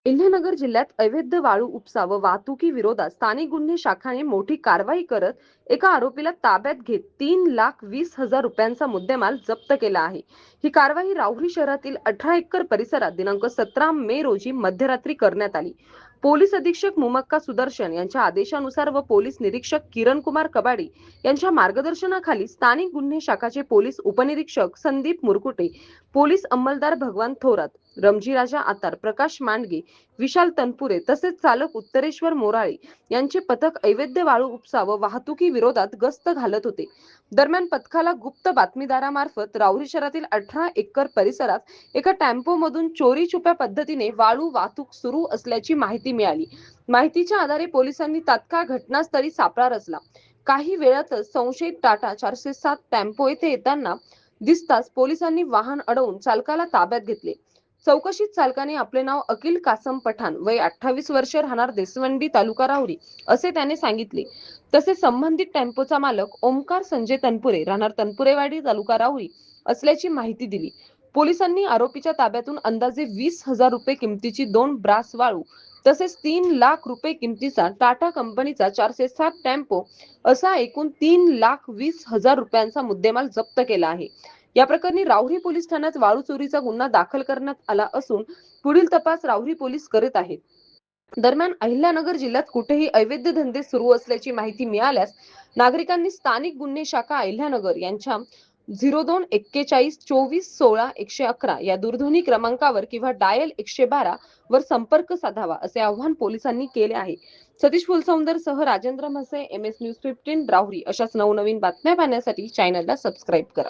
अहिल्यानगर जिल्ह्यात अवैध वाळू उपसा व वाहतुकी विरोधात स्थानिक गुन्हे शाखाने मोठी कारवाई करत एका आरोपीला ताब्यात घेत 3,20,000 रुपयांचा मुद्देमाल जप्त केला आहे. ही कारवाई राहुरी शहरातील 18 एकर परिसरात दिनांक 17 मे रोजी मध्यरात्री करण्यात आली. पोलीस अधीक्षक मुमक्का सुदर्शन यांच्या आदेशानुसार व पोलीस निरीक्षक किरण कुमार कबाडी यांच्या मार्गदर्शनाखाली स्थानिक गुन्हे शाखाचे पोलीस उपनिरीक्षक संदीप मुरकुटे, पोलीस अंमलदार भगवान थोरात, रमजीराजा आतार, प्रकाश मांडगे, विशाल तनपुरे तसेच चालक उत्तरेश्वर मोराळे यांचे पथक अवैध वाळू उपसा व वाहतुकी विरोधात गस्त घालत होते. दरम्यान पथकाला गुप्त बातमीदारामार्फत राहुरी शहरातील 18 एकर परिसरात एका टेम्पो मधून चोरी छुप्या पद्धतीने वाळू वाहतूक सुरू असल्याची माहिती मिळाली. माहितीच्या आधारे पोलिसांनी तात्काळ घटनास्थळी सापळा रचला. काही वेळातच संशयित टाटा 407 टेम्पो येथे येताना दिसताच पोलिसांनी वाहन अडवून चालकाला ताब्यात घेतले. चौकशीत चालकाने आपले नाव अकिल कासम पठाण, वय 28 वर्ष, राहणार देसवंडी, तालुका राहुरी असे त्याने सांगितले. तसेच संबंधित टेम्पोचा मालक ओमकार संजय तनपुरे, राहणार तनपुरेवाडी, तालुका राहुरी असल्याची माहिती दिली. पोलिसांनी आरोपीच्या ताब्यातून अंदाजे 20,000 रुपये किमतीची 2 ब्रास वाळू तसेच 3,00,000 रुपये किमतीचा टाटा कंपनीचा 407 टेम्पो असा एकूण 3,20,000 रुपयांचा मुद्देमाल जप्त केला आहे. या प्रकरणी राहुरी पोलीस ठाण्यात वाळू चोरीचा गुन्हा दाखल करण्यात आला असून पुढील तपास राहुरी पोलीस करीत आहेत. दरम्यान अहिल्यानगर जिल्ह्यात कुठेही अवैध धंदे सुरू असल्याची माहिती मिळाल्यास नागरिकांनी स्थानिक गुन्हे शाखा अहिल्यानगर यांच्या 02-41-24-16-111 या दूरध्वनी क्रमांकावर किंवा डायल 112 वर संपर्क साधावा असे आवाहन पोलिसांनी केले आहे. सतीश फुलसौंदर सह राजेंद्र म्हसे, MS न्यूज 15 राहुरी अशाच नवनवीन बातम्या पाहण्यासाठी चॅनलला सबस्क्राईब करा.